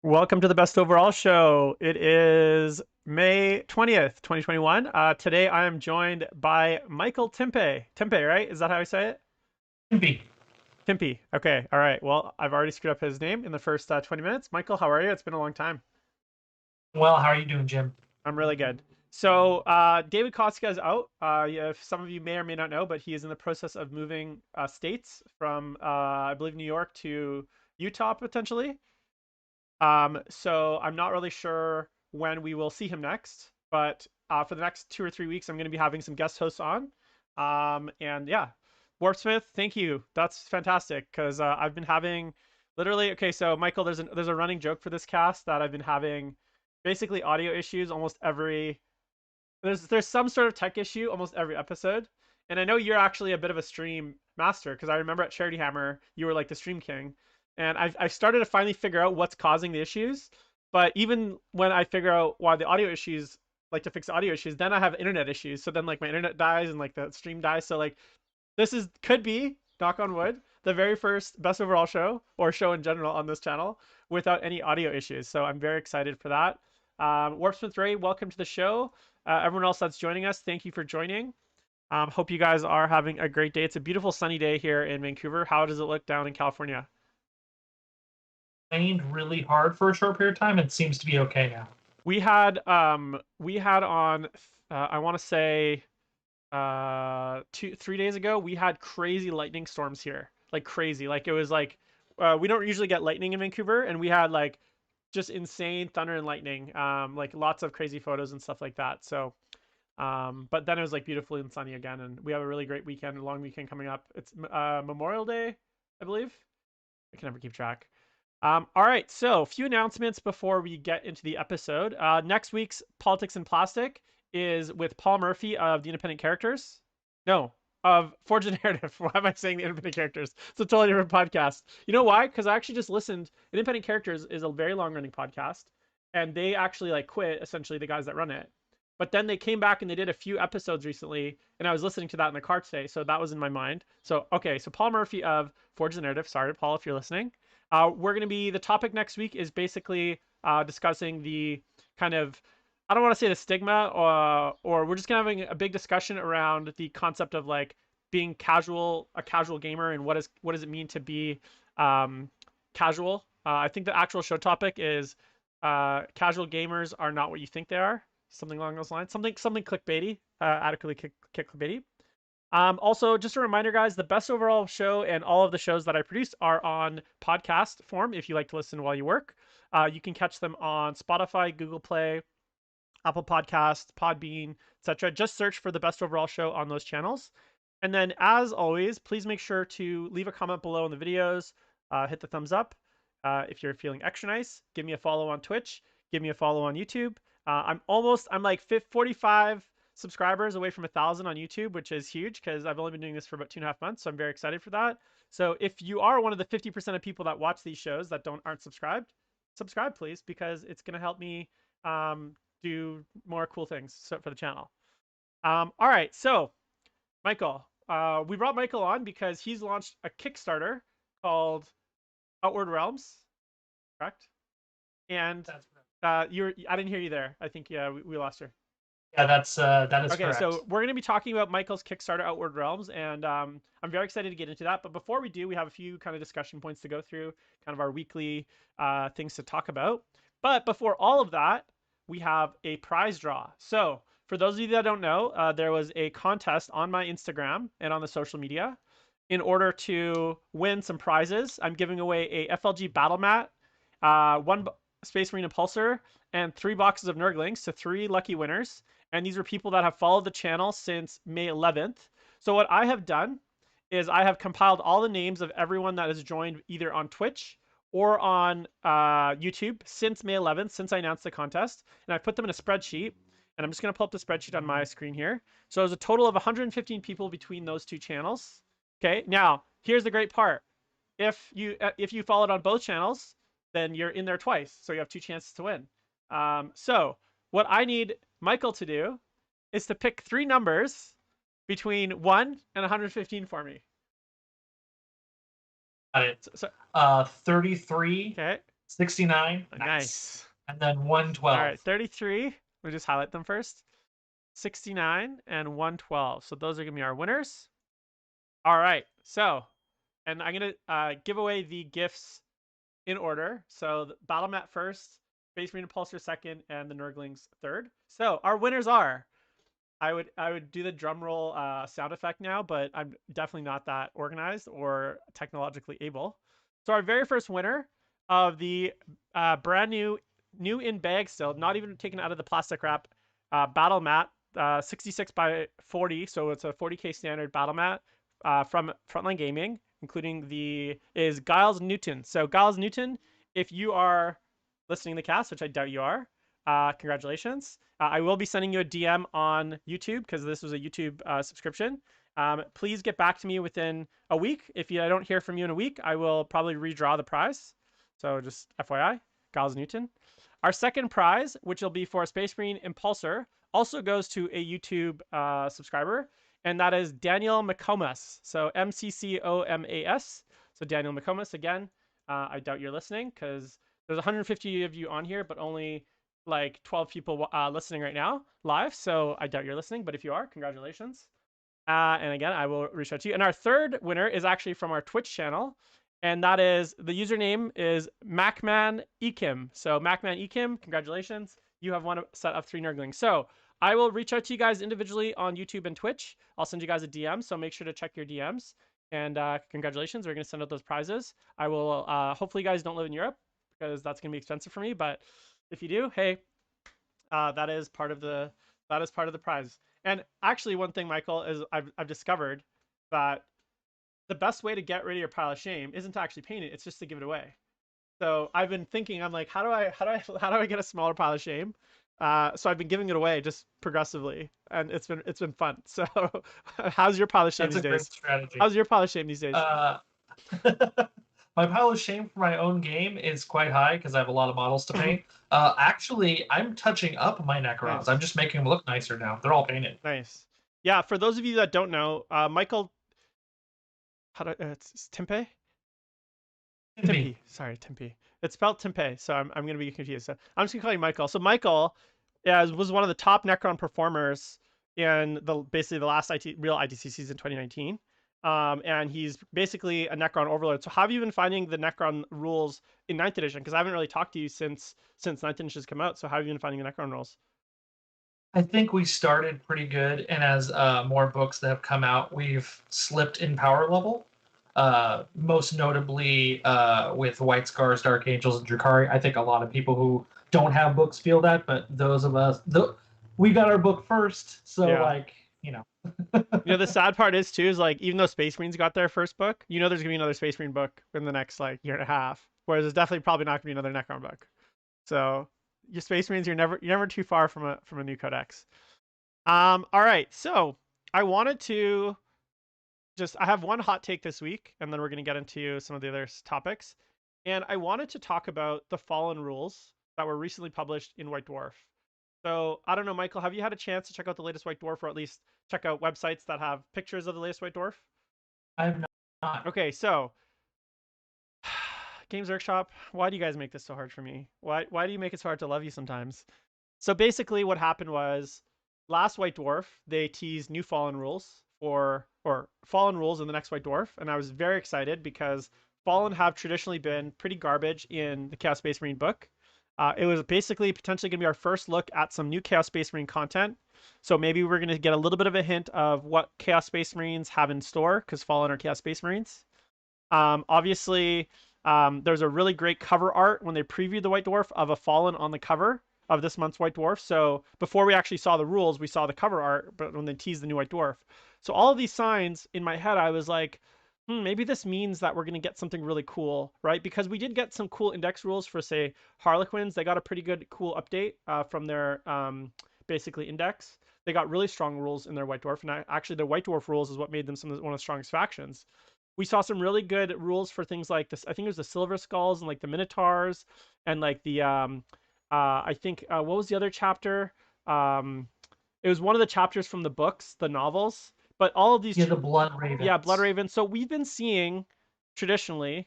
Welcome to the Best Overall Show. It is May 20th, 2021. Today I am joined by Michael Timpe. Timpe, right? Is that how I say it? Be. Timpe. Okay. All right. Well, I've already screwed up his name in the first 20 minutes. Michael, how are you? It's been a long time. Well, how are you doing, Jim? I'm really good. So, David Kostka is out. If some of you may or may not know, but he is in the process of moving states from, I believe, New York to Utah potentially. So I'm not really sure when we will see him next, but for the next 2 or 3 weeks, I'm going to be having some guest hosts on. And yeah, Warpsmith, thank you. That's fantastic because I've been having literally. Okay, so Michael, there's a running joke for this cast that I've been having basically audio issues almost every. There's some sort of tech issue almost every episode, and I know you're actually a bit of a stream master because I remember at Charity Hammer you were like the stream king, and I've started to finally figure out what's causing the issues. But even when I figure out why the audio issues, like to fix the audio issues, then I have internet issues. So then like my internet dies and like the stream dies. So like this is could be, knock on wood, the very first best overall show or show in general on this channel without any audio issues. So I'm very excited for that. Warpsmith Ray, welcome to the show. Everyone else that's joining us, thank you for joining. Hope you guys are having a great day. It's a beautiful sunny day here in Vancouver. How does it look down in California? Rained really hard for a short period of time. It seems to be okay now. We had on I want to say 3 days ago we had crazy lightning storms here, like crazy. Like it was like we don't usually get lightning in Vancouver, and we had like just insane thunder and lightning, like lots of crazy photos and stuff like that. So but then it was like beautiful and sunny again, and we have a really great weekend, a long weekend coming up. It's Memorial Day, I believe. I can never keep track. All right, so a few announcements before we get into the episode. Next week's Politics and Plastic is with Paul Murphy of the Independent Characters. No, of Forge the Narrative. Why am I saying the Independent Characters? It's a totally different podcast. You know why? Because I actually just listened. Independent Characters is a very long running podcast, and they actually like quit, essentially, the guys that run it. But then they came back and they did a few episodes recently, and I was listening to that in the car today, so that was in my mind. So, okay, so Paul Murphy of Forge the Narrative. Sorry, Paul, if you're listening. We're going to be, the topic next week is basically discussing the kind of, I don't want to say the stigma, or we're just going to having a big discussion around the concept of like being a casual gamer, and what does it mean to be casual. I think the actual show topic is casual gamers are not what you think they are. Something along those lines. Something clickbaity, adequately clickbaity. Also, just a reminder, guys, the Best Overall Show and all of the shows that I produce are on podcast form if you like to listen while you work. You can catch them on Spotify, Google Play, Apple Podcasts, Podbean, etc. Just search for the Best Overall Show on those channels. And then, as always, please make sure to leave a comment below in the videos, hit the thumbs up. If you're feeling extra nice, give me a follow on Twitch, give me a follow on YouTube. I'm like 45 subscribers away from 1,000 on YouTube, which is huge because I've only been doing this for about 2.5 months. So I'm very excited for that. So if you are one of the 50% of people that watch these shows that aren't subscribed, subscribe please, because it's going to help me do more cool things for the channel. All right, so Michael, we brought Michael on because he's launched a Kickstarter called Outward Realms, correct? And I didn't hear you there. I think we lost her. Yeah, that is okay, correct. so we're going to be talking about Michael's Kickstarter Outward Realms, and I'm very excited to get into that. But before we do, we have a few kind of discussion points to go through, kind of our weekly things to talk about. But before all of that, we have a prize draw. So for those of you that don't know, there was a contest on my Instagram and on the social media. In order to win some prizes, I'm giving away a FLG battle mat, one Space Marine Impulsor, and 3 boxes of Nurglings to 3 lucky winners. And these are people that have followed the channel since May 11th. So what I have done is I have compiled all the names of everyone that has joined either on Twitch or on YouTube since May 11th, since I announced the contest. And I put them in a spreadsheet. And I'm just going to pull up the spreadsheet on my screen here. So there's a total of 115 people between those two channels. Okay, now here's the great part. If you followed on both channels, then you're in there twice. So you have 2 chances to win. So what I need Michael to do is to pick 3 numbers between 1 and 115 for me. Got it. So, 33. okay. 69. Nice. And then All 112. right, 33. We'll just highlight them first. 69 and 112. So those are going to be our winners. All right. So, and I'm going to give away the gifts in order. So the Battle Mat first, Space Marine Impulsor second, and the Nurglings third. So our winners are. I would do the drum roll sound effect now, but I'm definitely not that organized or technologically able. So our very first winner of the brand new in bag still, not even taken out of the plastic wrap, Battle Mat, 66 by 40, so it's a 40K standard Battle Mat from Frontline Gaming, including is Giles Newton. So Giles Newton, if you are listening to the cast, which I doubt you are, congratulations. I will be sending you a DM on YouTube because this was a YouTube subscription. Please get back to me within a week. If I don't hear from you in a week, I will probably redraw the prize. So just FYI, Giles Newton. Our second prize, which will be for a Space Marine Impulsor, also goes to a YouTube subscriber, and that is Daniel McComas. So MCCOMAS. So Daniel McComas, again, I doubt you're listening because there's 150 of you on here, but only like 12 people listening right now live. So I doubt you're listening, but if you are, congratulations. And again, I will reach out to you. And our third winner is actually from our Twitch channel. And that is, the username is Macman Ekim. So Macman Ekim, congratulations. You have won a set of 3 Nurglings. So I will reach out to you guys individually on YouTube and Twitch. I'll send you guys a DM. So make sure to check your DMs. And congratulations. We're going to send out those prizes. I will, hopefully you guys don't live in Europe because that's going to be expensive for me. But if you do, hey, that is part of the prize. And actually, one thing, Michael, is I've discovered that the best way to get rid of your pile of shame isn't to actually paint it; it's just to give it away. So I've been thinking, I'm like, how do I get a smaller pile of shame? So I've been giving it away just progressively, and it's been fun. So how's your pile of shame That's these a great days? strategy. How's your pile of shame these days? My pile of shame for my own game is quite high because I have a lot of models to paint. Actually, I'm touching up my Necrons. Nice. I'm just making them look nicer now. They're all painted. Nice. Yeah, for those of you that don't know, Michael, it's Timpe? Timpe. Sorry, Timpe. It's spelled Timpe, so I'm going to be confused. So I'm just going to call you Michael. So Michael was one of the top Necron performers in basically the last real ITC season 2019. And he's basically a Necron overlord. So how have you been finding the Necron rules in 9th edition? Because I haven't really talked to you since 9th edition has come out. So how have you been finding the Necron rules? I think we started pretty good, and as more books that have come out, we've slipped in power level. Most notably with White Scars, Dark Angels, and Drakari. I think a lot of people who don't have books feel that, but those of us, we got our book first, so Yeah. like, you know. The sad part is too, is like, even though Space Marines got their first book, there's gonna be another Space Marine book in the next like year and a half. Whereas there's definitely probably not gonna be another Necron book. So your Space Marines, you're never too far from a new codex. All right, so I wanted to I have one hot take this week, and then we're gonna get into some of the other topics. And I wanted to talk about the Fallen rules that were recently published in White Dwarf. So I don't know, Michael, have you had a chance to check out the latest White Dwarf, or at least check out websites that have pictures of the latest White Dwarf? I have not. Okay, so Games Workshop, why do you guys make this so hard for me? Why do you make it so hard to love you sometimes? So basically what happened was last White Dwarf, they teased new Fallen rules or Fallen rules in the next White Dwarf, and I was very excited because Fallen have traditionally been pretty garbage in the Chaos Space Marine book. It was basically potentially going to be our first look at some new Chaos Space Marine content. So maybe we're going to get a little bit of a hint of what Chaos Space Marines have in store, because Fallen are Chaos Space Marines. Obviously, there's a really great cover art when they previewed the White Dwarf of a Fallen on the cover of this month's White Dwarf. So before we actually saw the rules, we saw the cover art, but when they teased the new White Dwarf. So all of these signs in my head, I was like, maybe this means that we're going to get something really cool, right? Because we did get some cool index rules for, say, Harlequins. They got a pretty good, cool update from their basically index. They got really strong rules in their White Dwarf, and actually the White Dwarf rules is what made them one of the strongest factions. We saw some really good rules for things like this. I think it was the Silver Skulls and like the Minotaurs and like the I think what was the other chapter? It was one of the chapters from the books, the novels. But all of these, the Blood Ravens. Yeah, Blood Raven. So we've been seeing traditionally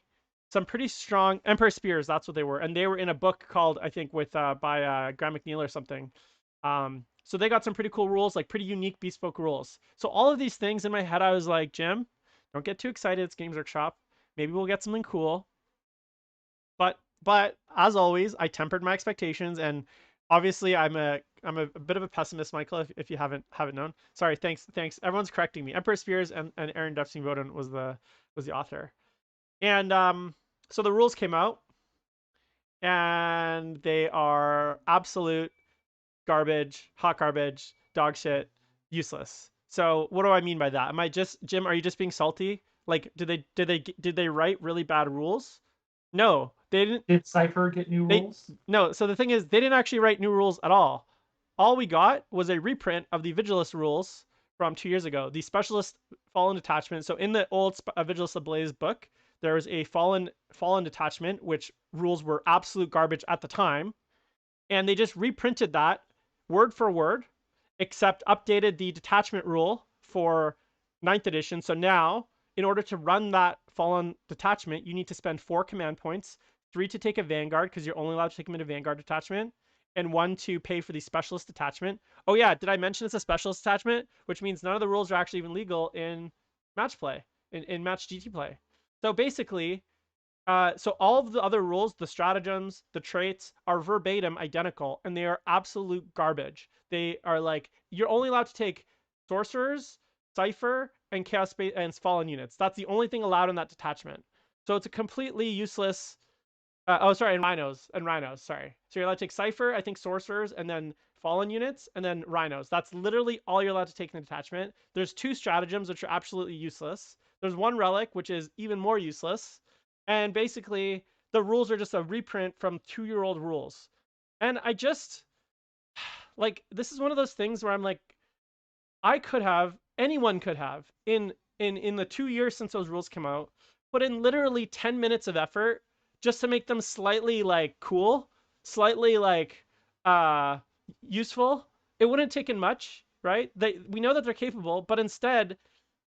some pretty strong Emperor Spears. That's what they were, and they were in a book called, I think, with by Graham McNeil or something. So they got some pretty cool rules, like pretty unique bespoke rules. So all of these things in my head, I was like, Jim, don't get too excited. It's Games Workshop. Maybe we'll get something cool. But as always, I tempered my expectations, and obviously I'm a bit of a pessimist, Michael. If you haven't known, sorry. Thanks. Everyone's correcting me. Emperor Spears and Aaron Dempsey Bowden was the author, and so the rules came out, and they are absolute garbage, hot garbage, dog shit, useless. So what do I mean by that? Am I just Jim? Are you just being salty? Like, did they write really bad rules? No, they didn't. Did Cypher get new They rules? no. So the thing is, they didn't actually write new rules at all. All we got was a reprint of the Vigilus rules from 2 years ago. The Specialist Fallen Detachment. So in the old Vigilus Ablaze book, there was a fallen detachment, which rules were absolute garbage at the time, and they just reprinted that word for word, except updated the detachment rule for ninth edition. So now, in order to run that fallen detachment, you need to spend 4 command points, 3 to take a Vanguard, because you're only allowed to take them in a Vanguard detachment, and 1 to pay for the specialist detachment. Oh yeah, did I mention it's a specialist detachment? Which means none of the rules are actually even legal in match play, in match GT play. So basically, so all of the other rules, the stratagems, the traits are verbatim identical, and they are absolute garbage. They are like, you're only allowed to take sorcerers, cipher, and chaos space and fallen units. That's the only thing allowed in that detachment. So it's a completely useless. Oh, sorry, and rhinos. Sorry. So you're allowed to take cipher, I think sorcerers, and then fallen units, and then rhinos. That's literally all you're allowed to take in the detachment. There's 2 stratagems which are absolutely useless. There's 1 relic which is even more useless, and basically the rules are just a reprint from 2-year-old rules. And I just like, this is one of those things where I'm like, anyone could have in the 2 years since those rules came out, put in literally 10 minutes of effort just to make them slightly like cool, slightly like uh useful. It wouldn't have taken much, right? We know that they're capable, but instead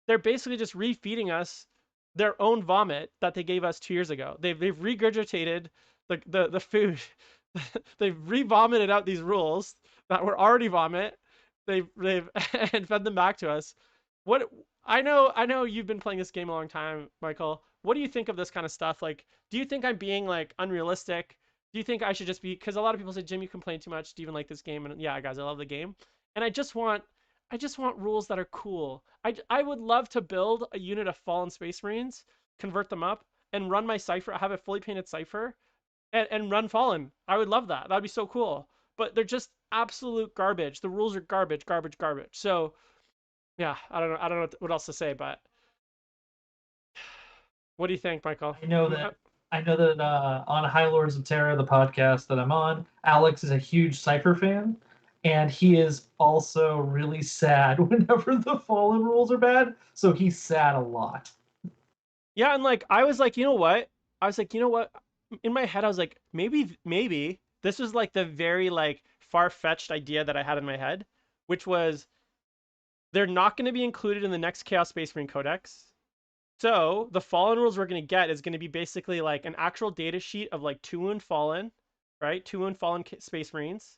they're basically just refeeding us their own vomit that they gave us 2 years ago. They've regurgitated the food. They've re-vomited out these rules that were already vomit. They've and fed them back to us. What I know you've been playing this game a long time, Michael. What do you think of this kind of stuff? Like, do you think I'm being like unrealistic? Do you think I should just be, because a lot of people say, Jim, you complain too much. Do you even like this game? And yeah, guys, I love the game. And I just want rules that are cool. I would love to build a unit of fallen space marines, convert them up, and run my cipher. Have a fully painted cipher, and run fallen. I would love that. That'd be so cool. But they're just absolute garbage. The rules are garbage, garbage, garbage. So yeah, I don't know what else to say. But what do you think, Michael? I know that I know that on High Lords of Terror, the podcast that I'm on, Alex is a huge Cypher fan, and he is also really sad whenever the Fallen rules are bad. So he's sad a lot. Yeah, and like I was like, you know what? I was like, you know what? In my head, I was like, maybe this was like the very like far-fetched idea that I had in my head, which was they're not going to be included in the next Chaos Space Marine Codex. So the Fallen rules we're going to get is going to be basically like an actual data sheet of like Tuun Fallen, right? Tuun Fallen Space Marines,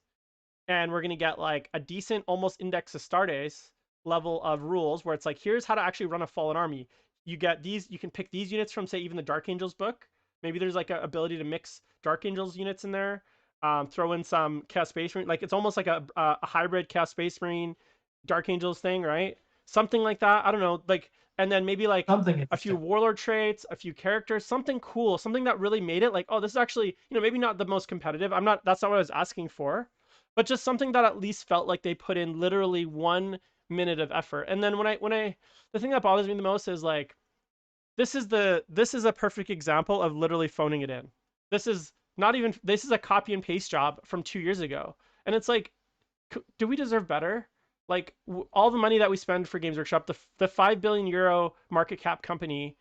and we're going to get like a decent almost Index Astartes level of rules where it's like, here's how to actually run a fallen army. You get these, you can pick these units from, say, even the Dark Angels book. Maybe there's like an ability to mix Dark Angels units in there, throw in some Chaos Space Marine. Like it's almost like a hybrid Chaos Space Marine Dark Angels thing, right? Something like that. I don't know. Like, and then maybe like Something a few interesting. warlord traits, a few characters, something cool, something that really made it like, oh, this is actually, maybe not the most competitive. That's not what I was asking for, but just something that at least felt like they put in literally 1 minute of effort. And then the thing that bothers me the most is like, this is a perfect example of literally phoning it in. This is not even, this is a copy and paste job from 2 years ago. And it's like, do we deserve better? Like all the money that we spend for Games Workshop, the 5 billion euro market cap company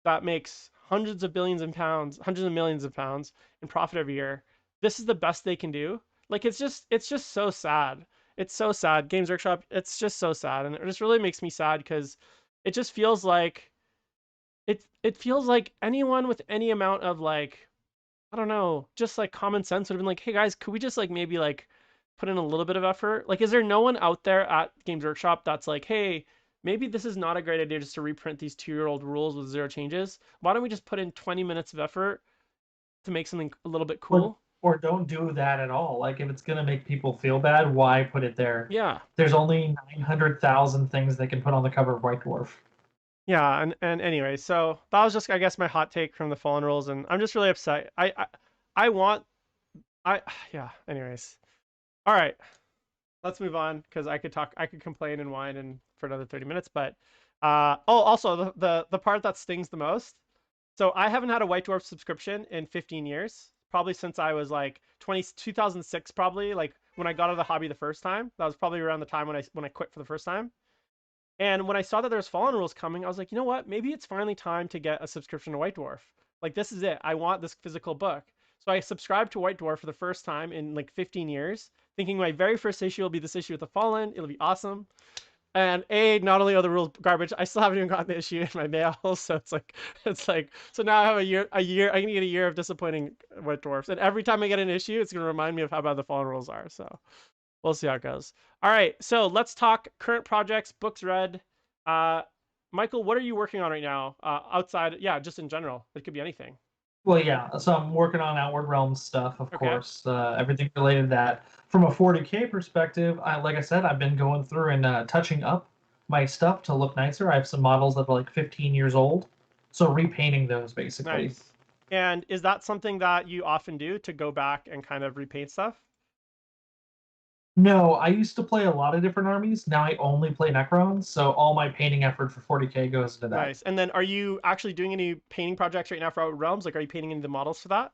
that makes hundreds of billions of pounds, hundreds of millions of pounds in profit every year. This is the best they can do. Like it's just so sad. It's so sad. Games Workshop, it's just so sad, and it just really makes me sad because it just feels like it feels like anyone with any amount of like, I don't know, just like common sense would have been like, hey guys, could we just like maybe like put in a little bit of effort? Like, is there no one out there at Games Workshop that's like, hey, maybe this is not a great idea just to reprint these 2-year-old rules with 0 changes? Why don't we just put in 20 minutes of effort to make something a little bit Or cool? don't do that at all. Like if it's gonna make people feel bad, why put it there? Yeah. There's only 900,000 things they can put on the cover of White Dwarf. Yeah, and anyway, so that was just I guess my hot take from the Fallen Rules, and I'm just really upset. I want I yeah. Anyways, all right, let's move on because I could complain and whine and for another 30 minutes. But oh, also the part that stings the most. So I haven't had a White Dwarf subscription in 15 years, probably since I was like 2006, probably like when I got out of the hobby the first time. That was probably around the time when I quit for the first time. And when I saw that there was Fallen Rules coming, I was like, you know what? Maybe it's finally time to get a subscription to White Dwarf. Like this is it. I want this physical book. So I subscribed to White Dwarf for the first time in like 15 years, thinking my very first issue will be this issue with the Fallen. It'll be awesome. And not only are the rules garbage, I still haven't even gotten the issue in my mail. So it's like so now I have a year. I'm gonna get a year of disappointing White Dwarfs, and every time I get an issue, it's gonna remind me of how bad the Fallen Rules are. So we'll see how it goes. All right, so let's talk current projects, books read. Uh, Michael, what are you working on right now? Outside, yeah, just in general. It could be anything. Well, yeah. So I'm working on Outward Realms stuff, of Okay. course. Everything related to that. From a 40K perspective, like I said, I've been going through and touching up my stuff to look nicer. I have some models that are like 15 years old, so repainting those basically. Nice. And is that something that you often do to go back and kind of repaint stuff? No, I used to play a lot of different armies. Now I only play Necrons, so all my painting effort for 40K goes into that. Nice. And then are you actually doing any painting projects right now for Outer Realms? Like, are you painting any of the models for that?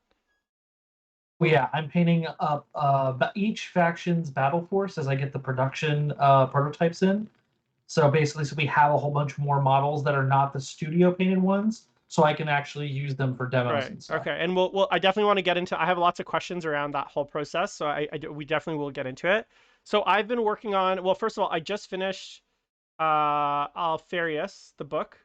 Well, yeah, I'm painting up each faction's battle force as I get the production prototypes in. So basically, so we have a whole bunch more models that are not the studio painted ones, so I can actually use them for demos Right. and stuff. Okay. And I definitely want to get into, I have lots of questions around that whole process. So we definitely will get into it. So I've been working on, well, first of all, I just finished Alfarius, the book,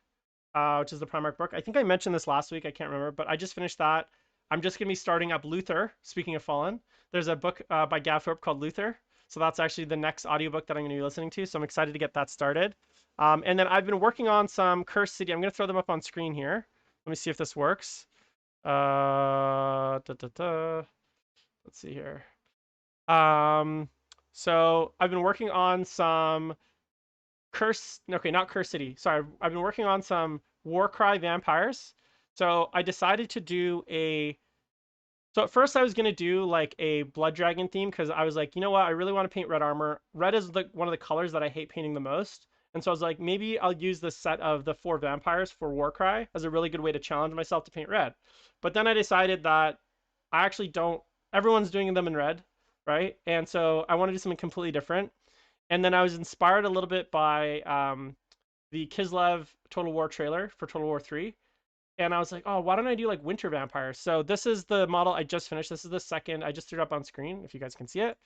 which is the Primarch book. I think I mentioned this last week. I can't remember, but I just finished that. I'm just going to be starting up Luther. Speaking of Fallen, there's a book by Gav Thorpe called Luther. So that's actually the next audiobook that I'm going to be listening to. So I'm excited to get that started. And then I've been working on some Cursed City. I'm going to throw them up on screen here. Let me see if this works. Da, da, da. Let's see here. So I've been working on some okay, not Curse City. Sorry, I've been working on some Warcry vampires. So I decided to do so at first I was gonna do like a Blood Dragon theme because I was like, you know what, I really want to paint red armor. Red is one of the colors that I hate painting the most. And so I was like, maybe I'll use the set of the 4 vampires for Warcry as a really good way to challenge myself to paint red. But then I decided that I actually don't, everyone's doing them in red, right? And so I want to do something completely different. And then I was inspired a little bit by the Kislev Total War trailer for Total War 3. And I was like, oh, why don't I do like winter vampires? So this is the model I just finished. This is the second. I just threw it up on screen if you guys can see it.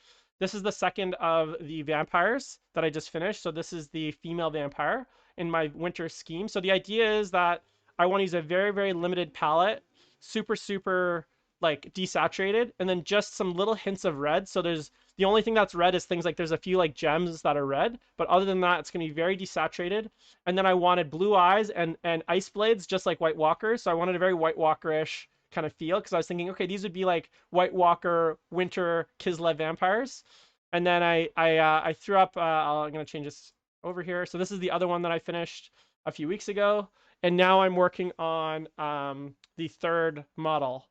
This is the second of the vampires that I just finished. So this is the female vampire in my winter scheme. So the idea is that I want to use a very, very limited palette, super, super like desaturated, and then just some little hints of red. So there's the only thing that's red is things like there's a few like gems that are red, but other than that, it's going to be very desaturated. And then I wanted blue eyes and ice blades, just like White Walkers. So I wanted a very White Walker-ish kind of feel because I was thinking, okay, these would be like White Walker winter Kislev vampires. And then I threw up. I'm gonna change this over here. So this is the other one that I finished a few weeks ago, and now I'm working on the third model,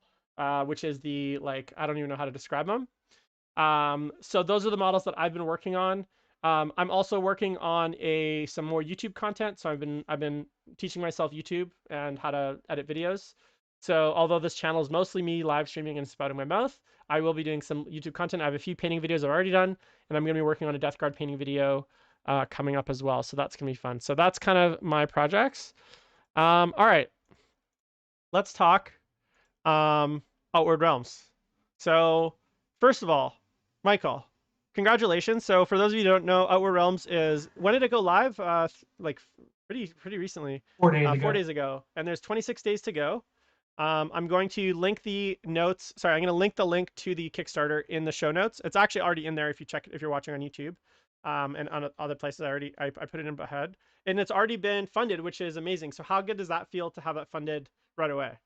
which is the like I don't even know how to describe them. So those are the models that I've been working on. I'm also working on some more YouTube content. So I've been teaching myself YouTube and how to edit videos. So although this channel is mostly me live streaming and spouting my mouth, I will be doing some YouTube content. I have a few painting videos I've already done, and I'm going to be working on a Death Guard painting video coming up as well. So that's going to be fun. So that's kind of my projects. All right, let's talk Outward Realms. So first of all, Michael, congratulations. So for those of you who don't know, Outward Realms is, when did it go live? Like pretty recently, 4 days 4 days ago. ago, and there's 26 days to go. I'm going to link the notes. Sorry, I'm going to link the link to the Kickstarter in the show notes. It's actually already in there if you check if you're watching on YouTube, and on other places. I put it in ahead, and it's already been funded, which is amazing. So how good does that feel to have it funded right away?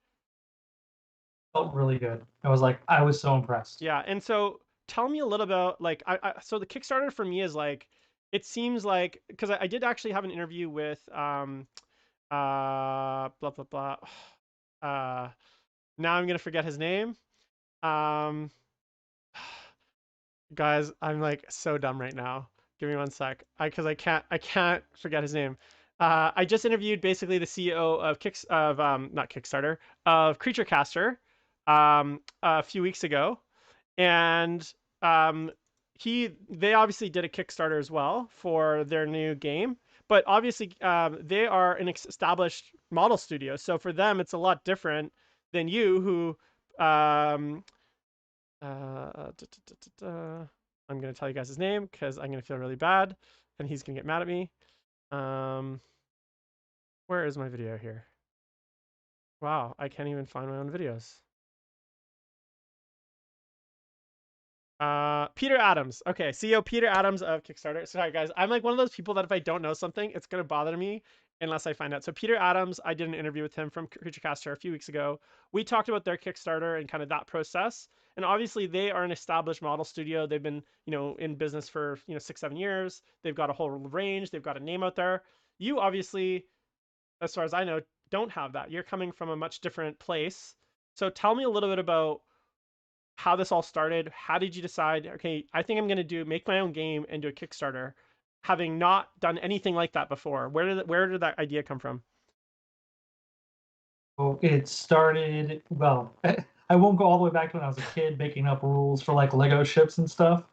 Felt really good. I was so impressed. Yeah, and so tell me a little about like so the Kickstarter for me is like it seems like because I did actually have an interview with blah blah blah uh now I'm gonna forget his name. Um, guys, I'm like so dumb right now. Give me one sec. Because I can't forget his name. I just interviewed basically the CEO of not Kickstarter of Creature Caster a few weeks ago, and they obviously did a Kickstarter as well for their new game, but obviously they are an established model studio, so for them it's a lot different than you who I'm gonna tell you guys his name because I'm gonna feel really bad, and he's gonna get mad at me. Um, where is my video here? Wow, I can't even find my own videos. Peter Adams. Okay, CEO Peter Adams of Kickstarter. Sorry, guys. I'm like one of those people that if I don't know something, it's gonna bother me unless I find out. So Peter Adams, I did an interview with him from CreatureCaster a few weeks ago. We talked about their Kickstarter and kind of that process. And obviously, they are an established model studio. They've been, in business for 6, 7 years. They've got a whole range. They've got a name out there. You obviously, as far as I know, don't have that. You're coming from a much different place. So tell me a little bit about how this all started. How did you decide, okay, I think I'm going to make my own game and do a Kickstarter, having not done anything like that before? Where did that idea come from? Well, it started, well, I won't go all the way back to when I was a kid making up rules for like Lego ships and stuff,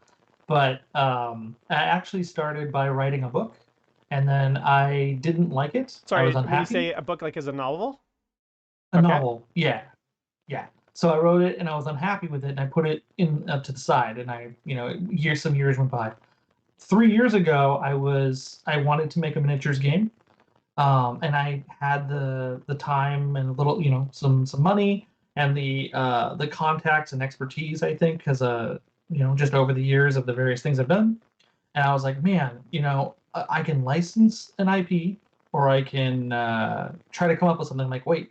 but I actually started by writing a book, and then I didn't like it. I was Sorry, when you unhappy. say a book like as a novel? A Okay. novel, yeah, yeah. So I wrote it, and I was unhappy with it, and I put it in up to the side, and some years went by. 3 years ago, I wanted to make a miniatures game, and I had the time and a little, some money and the contacts and expertise, I think, because just over the years of the various things I've done. And I was like, man, I can license an IP, or I can try to come up with something like, wait,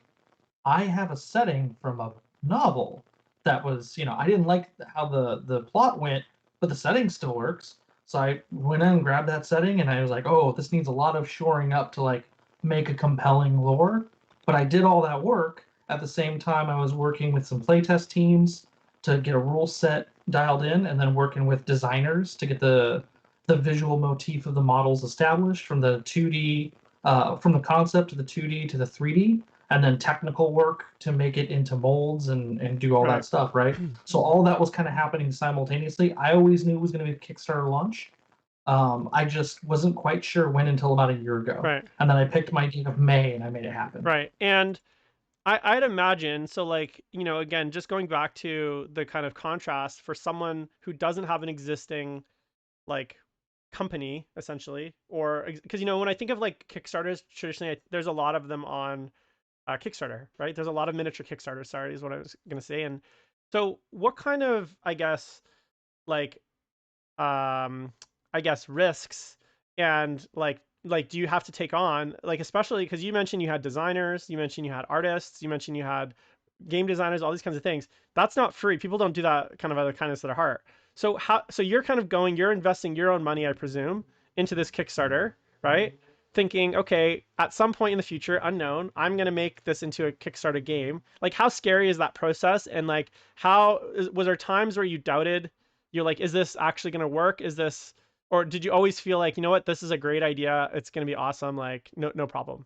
I have a setting from a novel that was, I didn't like how the plot went, but the setting still works. So I went in and grabbed that setting, and I was like, oh, this needs a lot of shoring up to like make a compelling lore. But I did all that work at the same time I was working with some playtest teams to get a rule set dialed in, and then working with designers to get the visual motif of the models established from the 2D, from the concept to the 2D to the 3D, and then technical work to make it into molds and do all Right. that stuff, right? So all that was kind of happening simultaneously. I always knew it was going to be a Kickstarter launch. I just wasn't quite sure when until about a year ago. Right. And then I picked my date of May and I made it happen. Right. And I'd imagine, so like, again, just going back to the kind of contrast for someone who doesn't have an existing like company essentially, or because when I think of like Kickstarters traditionally, there's a lot of them on Kickstarter, right? There's a lot of miniature Kickstarters, sorry, is what I was gonna say. And so what kind of, like um risks and like do you have to take on, like, especially because you mentioned you had designers, you mentioned you had artists, you mentioned you had game designers, all these kinds of things. That's not free. People don't do that kind of out of kindness of their heart. So you're kind of you're investing your own money, I presume, into this Kickstarter, right? Thinking, okay, at some point in the future, unknown, I'm going to make this into a Kickstarter game. Like, how scary is that process? And like, was there times where you doubted, you're like, is this actually going to work? Is this, or did you always feel like, you know what, this is a great idea. It's going to be awesome. Like, no problem.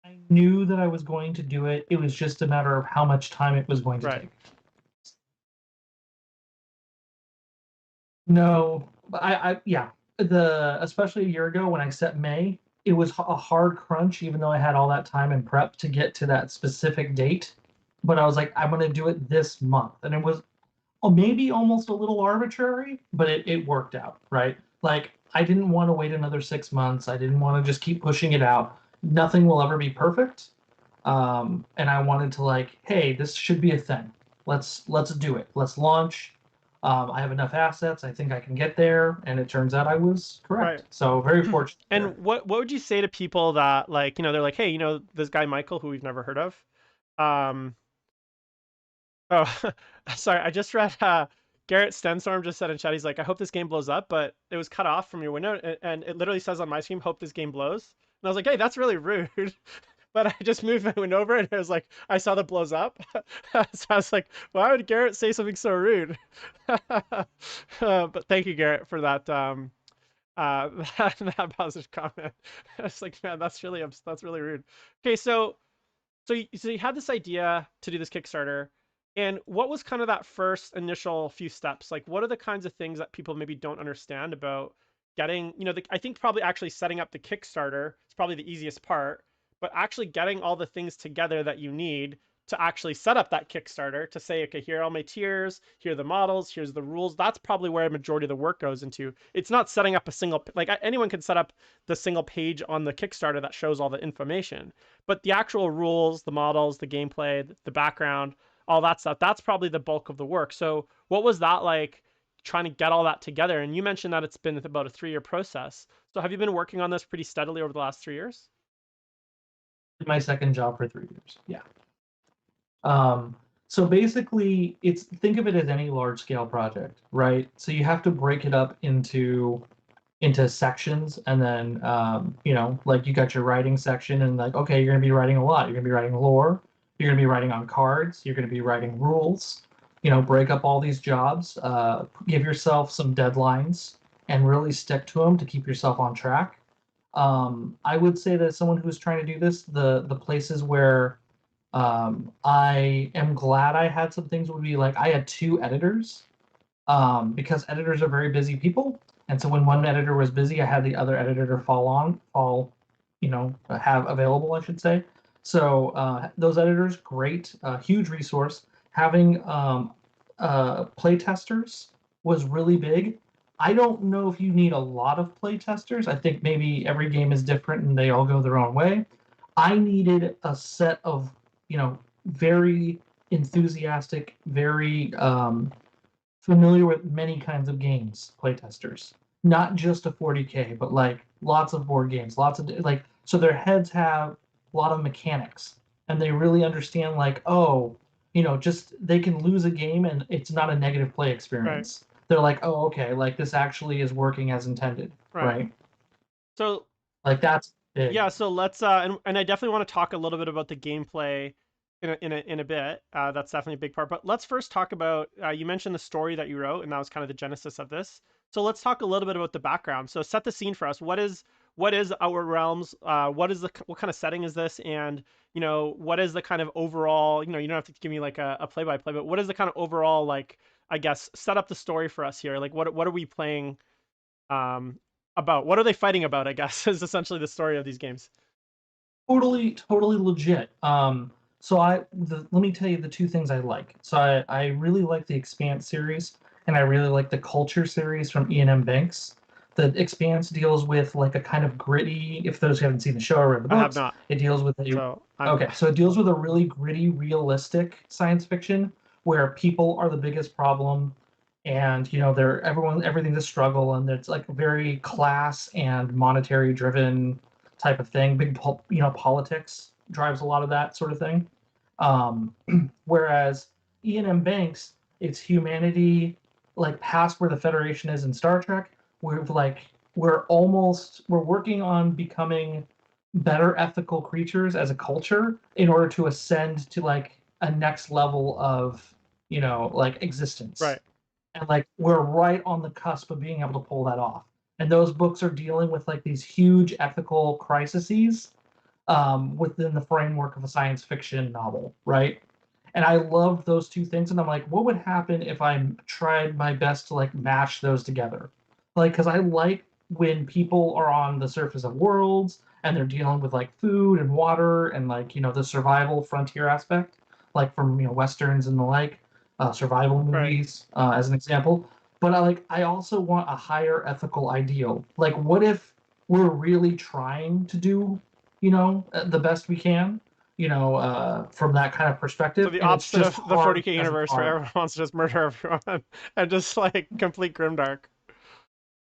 I knew that I was going to do it. It was just a matter of how much time it was going to Right. take. No, yeah, especially a year ago when I set May, it was a hard crunch, even though I had all that time and prep to get to that specific date. But I was like, I'm going to do it this month. And it was maybe almost a little arbitrary, but it worked out, right? Like, I didn't want to wait another 6 months. I didn't want to just keep pushing it out. Nothing will ever be perfect. And I wanted to like, hey, this should be a thing. Let's do it. Let's launch. I have enough assets. I think I can get there. And it turns out I was Right. correct. So very fortunate And there. what would you say to people that like, they're like, hey, this guy Michael who we've never heard of? Um, oh, sorry, I just read Garrett Stenstorm just said in chat, he's like, I hope this game blows up, but it was cut off from your window, and it literally says on my screen, hope this game blows. And I was like, hey, that's really rude. But I just moved my window over and it was like, I saw that blows up. So I was like, why would Garrett say something so rude? But thank you, Garrett, for that that positive comment. I was like, man, that's really rude. Okay, so you had this idea to do this Kickstarter, and what was kind of that first initial few steps? Like, what are the kinds of things that people maybe don't understand about getting, I think probably actually setting up the Kickstarter is probably the easiest part, but actually getting all the things together that you need to actually set up that Kickstarter to say, okay, here are all my tiers, here are the models, here's the rules. That's probably where a majority of the work goes into. It's not setting up a single, like anyone can set up the single page on the Kickstarter that shows all the information, but the actual rules, the models, the gameplay, the background, all that stuff, that's probably the bulk of the work. So what was that like trying to get all that together? And you mentioned that it's been about a 3-year process. So have you been working on this pretty steadily over the last 3 years? My second job for 3 years. Yeah. So basically, it's think of it as any large scale project, right? So you have to break it up into sections, and then like you got your writing section, and like okay, you're gonna be writing a lot. You're gonna be writing lore. You're gonna be writing on cards. You're gonna be writing rules. Break up all these jobs. Give yourself some deadlines and really stick to them to keep yourself on track. I would say that as someone who's trying to do this, the places where I am glad I had some things would be like I had two editors because editors are very busy people, and so when one editor was busy, I had the other editor to have available, I should say. So those editors, great, huge resource. Having play testers was really big. I don't know if you need a lot of play testers. I think maybe every game is different and they all go their own way. I needed a set of, very enthusiastic, very familiar with many kinds of games playtesters. Not just a 40K, but like lots of board games, lots of like so their heads have a lot of mechanics and they really understand like, oh, just they can lose a game and it's not a negative play Right, experience. They're like, oh, okay, like this actually is working as intended, right. right? So Like that's big. yeah, so let's and I definitely want to talk a little bit about the gameplay in a bit. That's definitely a big part. But let's first talk about you mentioned the story that you wrote, and that was kind of the genesis of this. So let's talk a little bit about the background. So set the scene for us. What is Outer Realms? What kind of setting is this? And what is the kind of overall? You don't have to give me like a play by play, but what is the kind of overall like I guess set up the story for us here? Like what are we playing? Um, about what are they fighting about? I guess is essentially the story of these games. Totally legit. Let me tell you the two things I like. So I really like the Expanse series, and I really like the Culture series from Ian M. Banks. The Expanse deals with like a kind of gritty. If those who haven't seen the show or read the I have books, not, it deals with a so I'm okay. So it deals with a really gritty, realistic science fiction where people are the biggest problem, and everything's a struggle, and it's like very class and monetary driven type of thing. Politics drives a lot of that sort of thing. Um, Whereas Ian M. Banks, it's humanity, like past where the Federation is in Star Trek. We're working on becoming better ethical creatures as a culture in order to ascend to like a next level of like existence, right, and like we're right on the cusp of being able to pull that off. And those books are dealing with like these huge ethical crises within the framework of a science fiction novel, right? And I love those two things, and I'm like, what would happen if I tried my best to like mash those together? Like, because I like when people are on the surface of worlds and they're dealing with like food and water and like the survival frontier aspect, like from westerns and the like, survival right. movies as an example. but I also want a higher ethical ideal. Like, what if we're really trying to do, the best we can, from that kind of So perspective, the and it's opposite just of the hard 40K because it's universe where hard. everyone wants to just murder everyone and just like complete grimdark.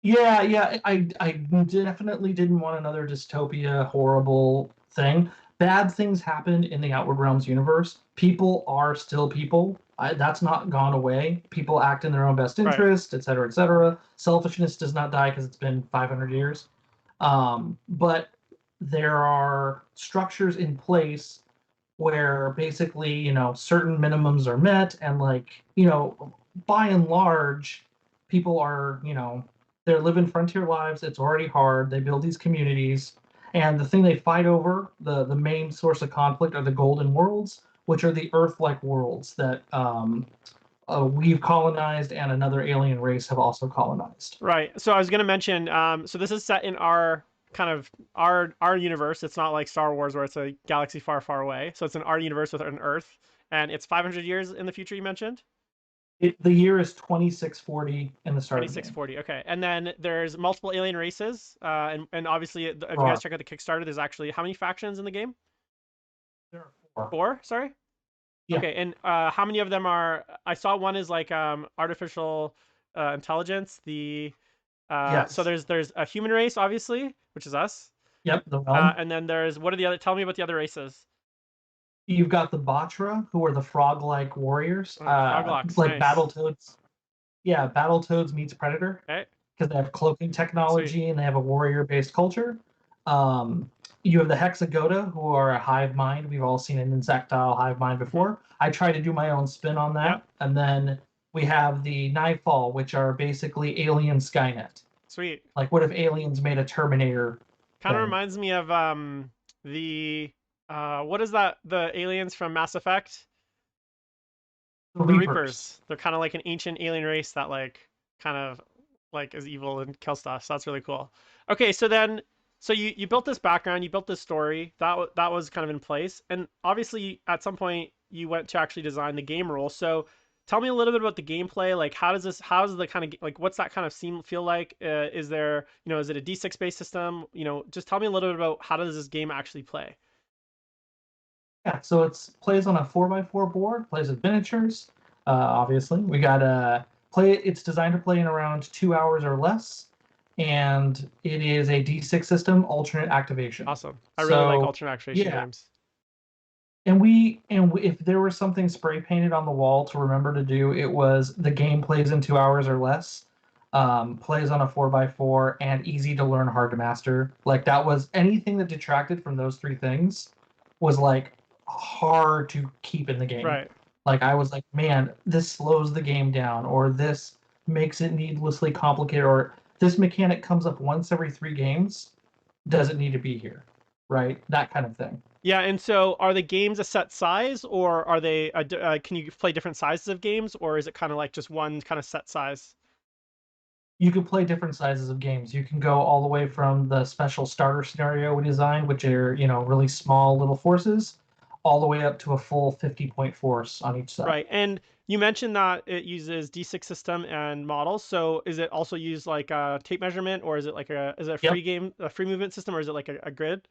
Yeah, yeah, I definitely didn't want another dystopia, horrible thing. Bad things happen in the Outward Realms universe. People are still people. That's not gone away. People act in their own best Right. interest, et cetera, et cetera. Selfishness does not die because it's been 500 years. But there are structures in place where basically, certain minimums are met, and by and large, people are, they're living frontier lives. It's already hard. They build these communities, and the thing they fight over, the main source of conflict, are the golden worlds, which are the Earth-like worlds that we've colonized and another alien race have also colonized. Right. So I was gonna mention, so this is set in our kind of our universe. It's not like Star Wars where it's a galaxy far, far away. So it's in our universe with an Earth, and it's 500 years in the future. You mentioned The year is 2640 in the start of the game. 2640. Okay, and then there's multiple alien races, and obviously, if you There guys are, check out the Kickstarter, there's actually how many factions in the game? there are four. Four. Sorry. Yeah. Okay, and how many of them are? I saw one is like artificial intelligence. So Yes. there's a human race, obviously, which is us. Yep. The realm. And then there's what are the other? Tell me about the other races. You've got the Batra, who are the frog-like warriors, Froglocks, like nice. Battletoads. Yeah, Battletoads meets Predator Okay, because they have cloaking sweet. technology and they have a warrior-based culture. Um, you have the Hexagoda, who are a hive mind. We've all seen an insectile hive mind Hmm. before. I try to do my own spin on Yep, that. And then we have the Nightfall, which are basically alien Skynet. sweet. Like, what if aliens made a Terminator Kind of thing? reminds me of the what is that? The aliens from Mass Effect, The the Reapers. Reapers. They're kind of like an ancient alien race that like kind of like is evil and kill stuff. So that's really cool. Okay, so then so you built this background, you built this story that was kind of in place, and obviously at some point you went to actually design the game rules. So tell me a little bit about the gameplay. Like how's the kind of like what's that kind of feel like? Is there is it a D6 based system? Just tell me a little bit about how does this game actually play? Yeah, so it's plays on a 4x4 board, plays with miniatures. Obviously, we got play. It's designed to play in around 2 hours or less, and it is a D6 system, alternate activation. Awesome. I really like So alternate activation yeah, games. if there was something spray painted on the wall to remember to do, it was the game plays in 2 hours or less. Plays on a 4x4 and easy to learn, hard to master. Like that was anything that detracted from those three things was like hard to keep in the game. Right. Like I was like, man, this slows the game down, or this makes it needlessly complicated, or this mechanic comes up once every 3 games. Does it need to be here? Right? That kind of thing. Yeah, and so are the games a set size, or are they? Can you play different sizes of games, or is it kind of like just one kind of set size? You can play different sizes of games. You can go all the way from the special starter scenario we designed, which are, really small little forces, all the way up to a full 50-point force on each side. Right. And you mentioned that it uses D6 system and models. So is it also use like a tape measurement, or is it like a Yep. a free movement system, or is it like a grid?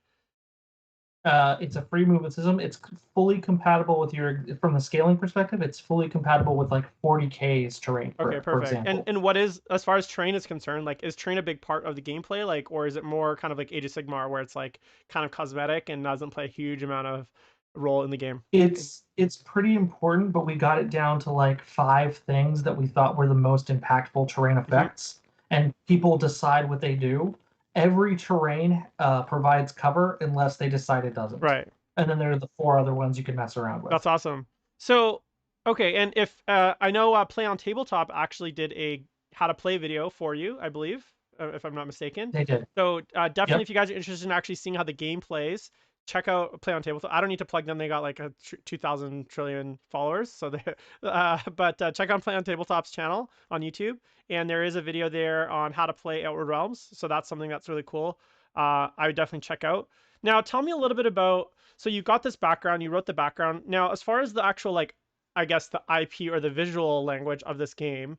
It's a free movement system. It's fully compatible with from the scaling perspective, it's fully compatible with like 40K's terrain, Okay, for perfect. And example. and what is as far as terrain is concerned, like is terrain a big part of the gameplay, like, or is it more kind of like Age of Sigmar where it's like kind of cosmetic and doesn't play a huge amount of role in the game? It's pretty important, but we got it down to like 5 things that we thought were the most impactful terrain Hmm. effects, and people decide what they do. Every terrain provides cover unless they decide it doesn't, Right. and then there are the 4 other ones you can mess around with. That's awesome. So, okay, and if I know Play on Tabletop actually did a how to play video for you, I believe, if I'm not mistaken. They did. So definitely, Yep. if you guys are interested in actually seeing how the game plays, check out Play on Tabletop. I don't need to plug them; they got like a 2,000 trillion followers. So they, but check out Play on Tabletop's channel on YouTube, and there is a video there on how to play Outward Realms. So that's something that's really cool. I would definitely check out. Now, tell me a little bit about so you got this background, you wrote the background. Now, as far as the actual like I guess the IP or the visual language of this game,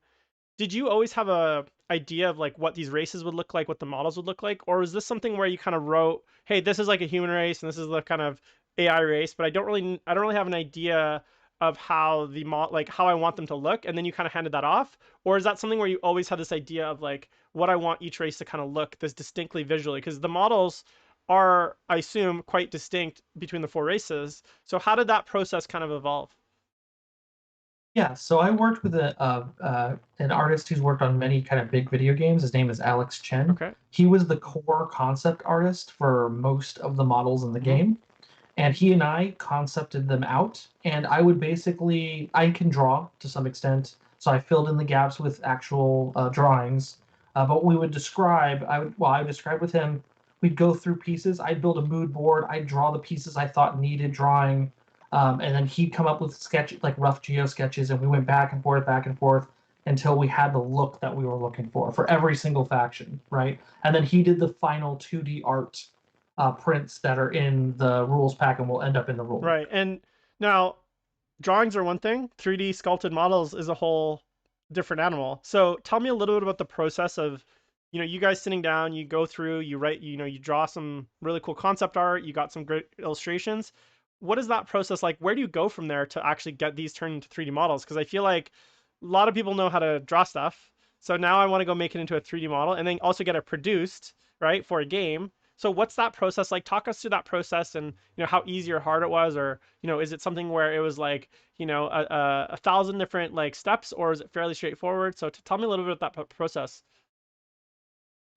did you always have a idea of like what these races would look like, what the models would look like, or is this something where you kind of wrote, hey, this is like a human race and this is the kind of AI race, but I don't really have an idea of how like how I want them to look, and then you kind of handed that off, or is that something where you always had this idea of like what I want each race to kind of look this distinctly visually? Because the models are, I assume, quite distinct between the four races. So how did that process kind of evolve? Yeah, so I worked with an artist who's worked on many kind of big video games. His name is Alex Chen. Okay. He was the core concept artist for most of the models in the Mm-hmm. game, and he and I concepted them out. And I would basically, I can draw to some extent, so I filled in the gaps with actual drawings. But we would describe, I would describe with him. We'd go through pieces. I'd build a mood board. I'd draw the pieces I thought needed drawing, and then he'd come up with sketch like rough geo sketches, and we went back and forth until we had the look that we were looking for every single faction, right? And then he did the final 2D art prints that are in the rules pack and will end up in the rule Right. book. And now drawings are one thing, 3D sculpted models is a whole different animal. So tell me a little bit about the process of, you guys sitting down, you go through, you write, you draw some really cool concept art, you got some great illustrations. What is that process like? Where do you go from there to actually get these turned into 3D models? Because I feel like a lot of people know how to draw stuff. So now I want to go make it into a 3D model and then also get it produced, right, for a game. So what's that process like? Talk us through that process and how easy or hard it was, or is it something where it was like a thousand different like steps, or is it fairly straightforward? So tell me a little bit about that process.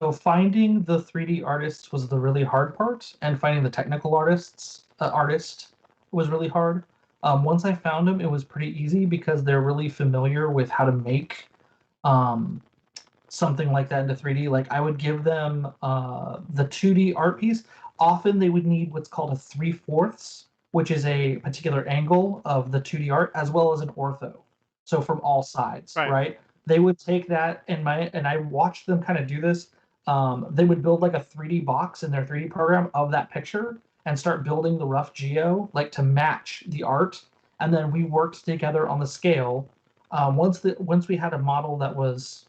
So finding the 3D artists was the really hard part, and finding the technical artist was really hard. Once I found them, it was pretty easy because they're really familiar with how to make um, something like that into 3D. Like I would give them the 2D art piece. Often they would need what's called a 3/4, which is a particular angle of the 2D art, as well as an ortho. So from all sides, Right. right? They would take that and I watched them kind of do this. They would build like a 3D box in their 3D program of that picture and start building the rough geo like to match the art. And then we worked together on the scale. Once we had a model that was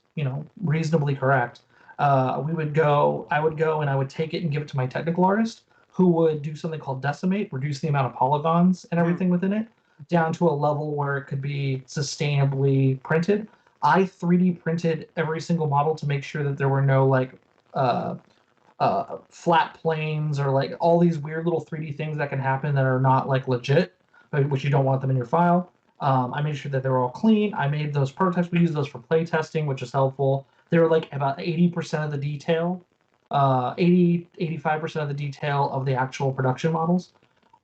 reasonably correct, I would go and I would take it and give it to my technical artist, who would do something called decimate, reduce the amount of polygons and Mhm. everything within it down to a level where it could be sustainably printed. I 3D printed every single model to make sure that there were no like uh, flat planes or like all these weird little 3D things that can happen that are not like legit, which you don't want them in your file. I made sure that they were all clean. I made those prototypes. We used those for play testing, which is helpful. They were like about 80% of the detail, 85% of the detail of the actual production models.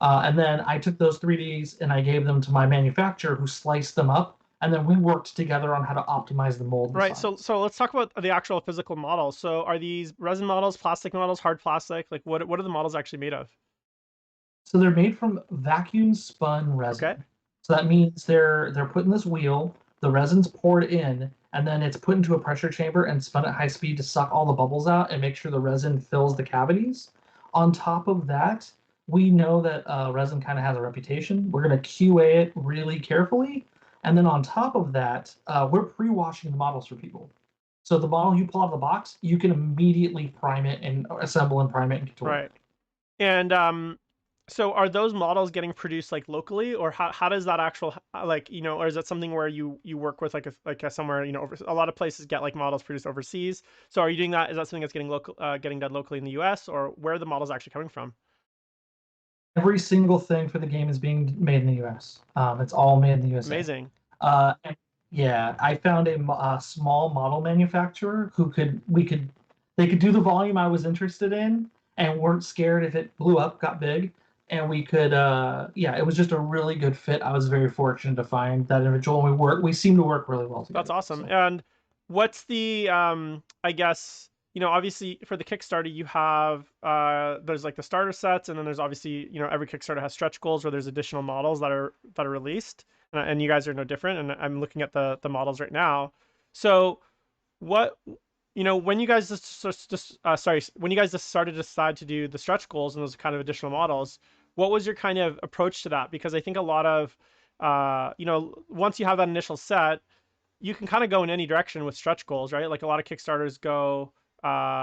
And then I took those 3Ds and I gave them to my manufacturer who sliced them up. And then we worked together on how to optimize the mold Right. So designs. so let's talk about the actual physical models. So are these resin models, plastic models, hard plastic? Like what are the models actually made of? So they're made from vacuum spun Okay. resin. So that means they're put in this wheel, the resin's poured in, and then it's put into a pressure chamber and spun at high speed to suck all the bubbles out and make sure the resin fills the cavities. On top of that, we know that resin kind of has a reputation. We're going to QA it really carefully. And then on top of that, we're pre-washing the models for people. So the model you pull out of the box, you can immediately prime it and assemble and prime it and get to work. Right. And so are those models getting produced like locally, or how does that actual like or is it something where you work with like a somewhere over, a lot of places get like models produced overseas. So are you doing that? Is that something that's getting done locally in the U.S., or where are the models actually coming from? Every single thing for the game is being made in the U.S. It's all made in the USA. Amazing. And yeah, I found a small model manufacturer who they could do the volume I was interested in and weren't scared if it blew up, got big, and we could yeah, it was just a really good fit. I was very fortunate to find that individual, and we seem to work really well That's together. awesome. So And what's the I guess, obviously for the Kickstarter you have there's like the starter sets, and then there's obviously, every Kickstarter has stretch goals where there's additional models that are released. And you guys are no different, and I'm looking at the models right now. So what when you guys when you guys just started to decide to do the stretch goals and those kind of additional models, what was your kind of approach to that? Because I think a lot of once you have that initial set, you can kind of go in any direction with stretch goals, right? Like a lot of Kickstarters go,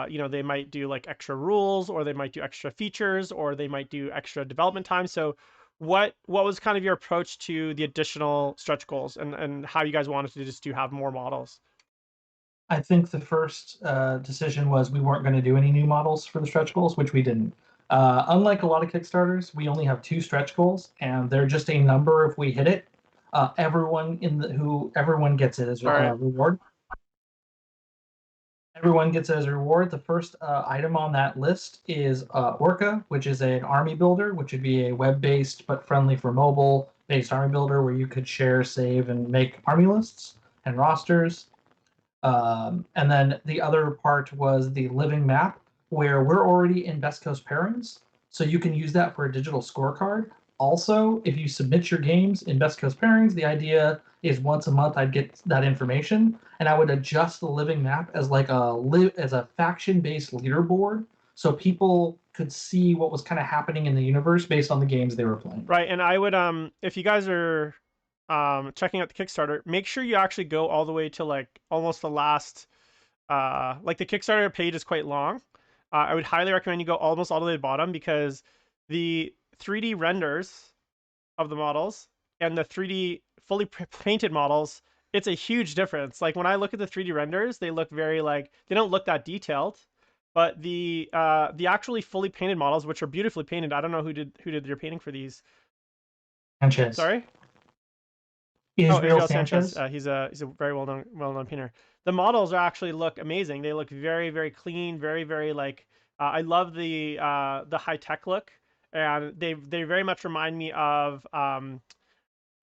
you know, they might do like extra rules, or they might do extra features, or they might do extra development time. So what was kind of your approach to the additional stretch goals, and how you guys wanted to just have more models? I think the first decision was we weren't going to do any new models for the stretch goals, which we didn't. Unlike a lot of Kickstarters, we only have 2 stretch goals, and they're just a number. If we hit it, everyone gets it as All a right. reward. Everyone gets it as a reward. The first item on that list is Orca, which is an army builder, which would be a web-based but friendly for mobile-based army builder where you could share, save, and make army lists and rosters. And then the other part was the living map, where we're already in Best Coast pairings, so you can use that for a digital scorecard. Also, if you submit your games in Best Coast pairings, the idea is once a month I'd get that information, and I would adjust the living map as like a faction-based leaderboard, so people could see what was kind of happening in the universe based on the games they were playing. Right. And I would, if you guys are checking out the Kickstarter, make sure you actually go all the way to like almost the last, like the Kickstarter page is quite long. I would highly recommend you go almost all the way to the bottom, because the 3D renders of the models and the 3D fully painted models, it's a huge difference. Like when I look at the 3D renders, they look very like, they don't look that detailed, but the actually fully painted models, which are beautifully painted. I don't know who did your painting for these. Sanchez. Sorry. Oh, Israel Israel Sanchez. Sanchez. He's a very well known painter. The models actually look amazing. They look very very clean, very very like. I love the high tech look, and they very much remind me of I don't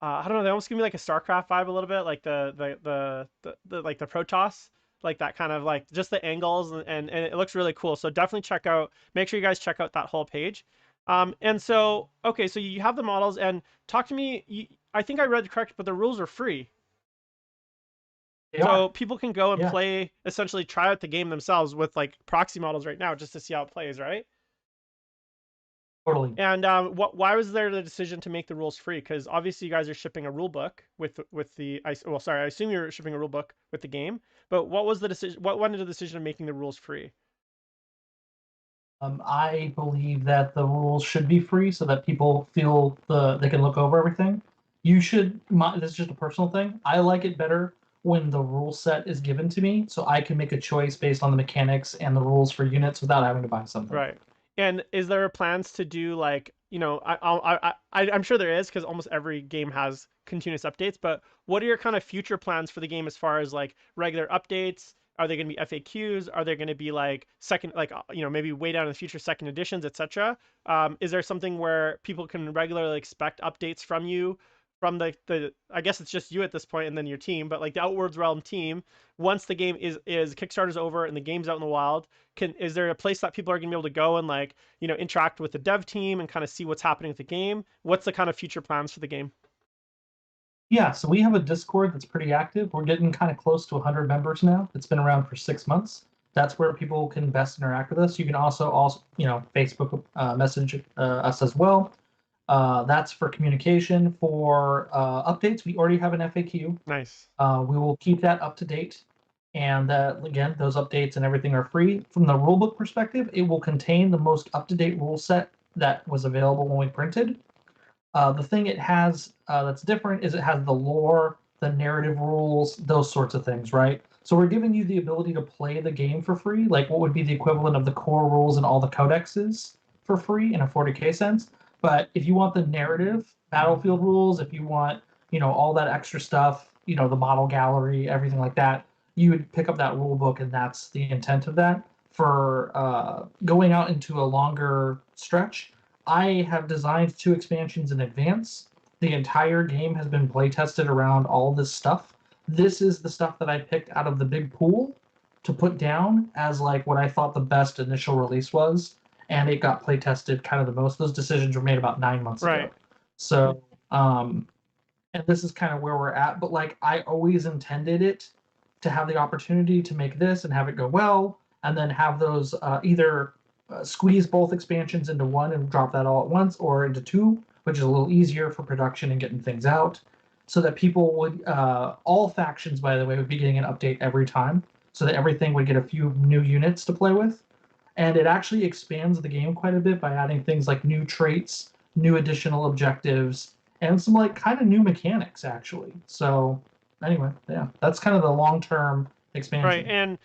know. They almost give me like a StarCraft vibe a little bit, like the like the Protoss, like that kind of like just the angles, and it looks really cool. So definitely check out. Make sure you guys check out that whole page. And so okay, so you have the models, and talk to me. I think I read correct, but the rules are free, They are. so people can go and Yeah. play, essentially try out the game themselves with like proxy models right now, just to see how it plays, right? Totally. And why was there the decision to make the rules free? Because obviously you guys are shipping a rule book with the well, sorry, I assume you're shipping a rule book with the game. But what was the decision? What went into the decision of making the rules free? I believe that the rules should be free so that people feel they can look over everything. You should. This is just a personal thing. I like it better when the rule set is given to me, so I can make a choice based on the mechanics and the rules for units without having to buy something. Right. And is there plans to do like, I'm sure there is, because almost every game has continuous updates. But what are your kind of future plans for the game as far as like regular updates? Are they going to be FAQs? Are there going to be like second, like maybe way down in the future second editions, etc.? Is there something where people can regularly expect updates from you, from the I guess it's just you at this point, and then your team, but like the Outwards Realm team, once the game is Kickstarter's over and the game's out in the wild, is there a place that people are going to be able to go and like interact with the dev team and kind of see what's happening with the game? What's the kind of future plans for the game? Yeah, so we have a Discord that's pretty active. We're getting kind of close to 100 members now. It's been around for 6 months. That's where people can best interact with us. You can also Facebook message us as well. That's for communication. For updates, we already have an FAQ. Nice. We will keep that up to date. And again, those updates and everything are free. From the rulebook perspective, it will contain the most up-to-date rule set that was available when we printed. The thing it has that's different is it has the lore, the narrative rules, those sorts of things, right? So we're giving you the ability to play the game for free, like what would be the equivalent of the core rules and all the codexes for free in a 40K sense. But if you want the narrative, battlefield rules, if you want, all that extra stuff, the model gallery, everything like that, you would pick up that rule book, and that's the intent of that. For going out into a longer stretch, I have designed 2 expansions in advance. The entire game has been play tested around all this stuff. This is the stuff that I picked out of the big pool to put down as like what I thought the best initial release was, and it got play tested kind of the most. Those decisions were made about 9 months Right. ago. So, and this is kind of where we're at. But like I always intended it to have the opportunity to make this and have it go well, and then have those either squeeze both expansions into one and drop that all at once, or into 2, which is a little easier for production and getting things out. so that people would all factions, by the way, would be getting an update every time, so that everything would get a few new units to play with. And it actually expands the game quite a bit by adding things like new traits, new additional objectives, and some like kind of new mechanics actually. So anyway, yeah, that's kind of the long-term Right. expansion. And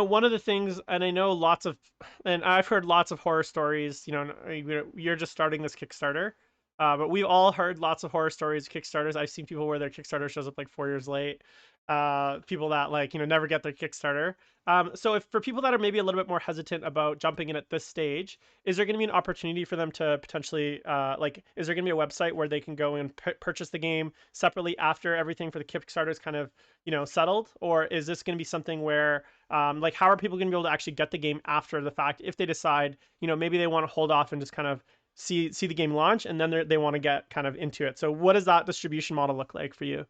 one of the things, and I know lots of, and I've heard lots of horror stories. You're just starting this Kickstarter, but we've all heard lots of horror stories, Kickstarters. I've seen people where their Kickstarter shows up like 4 years late. People that like never get their Kickstarter. So if for people that are maybe a little bit more hesitant about jumping in at this stage, is there going to be an opportunity for them to potentially like, is there going to be a website where they can go and purchase the game separately after everything for the Kickstarter is kind of settled, or is this going to be something where like how are people going to be able to actually get the game after the fact if they decide maybe they want to hold off and just kind of see the game launch and then they want to get kind of into it? So what does that distribution model look like for you?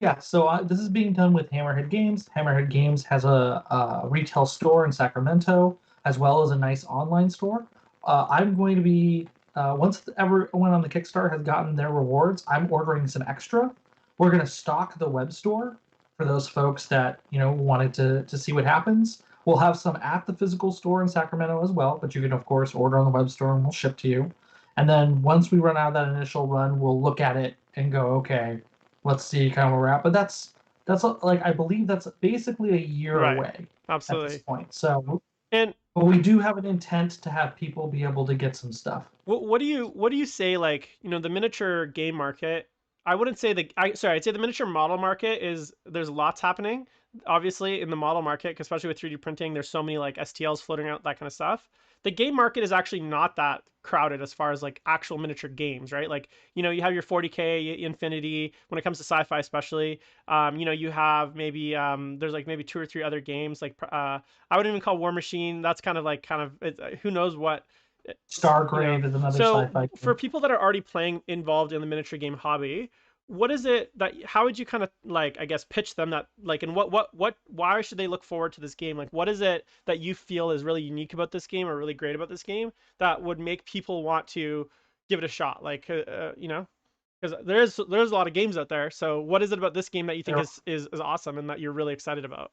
Yeah, so this is being done with Hammerhead Games. Hammerhead Games has a retail store in Sacramento, as well as a nice online store. I'm going to be once everyone on the Kickstarter has gotten their rewards, I'm ordering some extra. We're going to stock the web store for those folks that wanted to see what happens. We'll have some at the physical store in Sacramento as well, but you can of course order on the web store and we'll ship to you. And then once we run out of that initial run, we'll look at it and go, okay, let's see kind of where we're at. But that's like I believe that's basically a year Right. away at this Absolutely. point. So, And but we do have an intent to have people be able to get some stuff. what do you say, like, the miniature game market? I wouldn't say I'd say the miniature model market is, there's lots happening, obviously, in the model market, especially with 3D printing. There's so many like STLs floating out, that kind of stuff. The game market is actually not that crowded as far as like actual miniature games, right? Like, you have your 40K, Infinity, when it comes to sci-fi, especially. You have maybe there's like maybe two or three other games like I wouldn't even call War Machine. That's who knows what you know. Stargrave is another So sci-fi for game. people that are already playing involved in the miniature game hobby, what is it that how would you kind of like, I guess, pitch them that like, and what why should they look forward to this game? Like, what is it that you feel is really unique about this game or really great about this game that would make people want to give it a shot? Like, because there's a lot of games out there. So what is it about this game that you think There is awesome and that you're really excited about?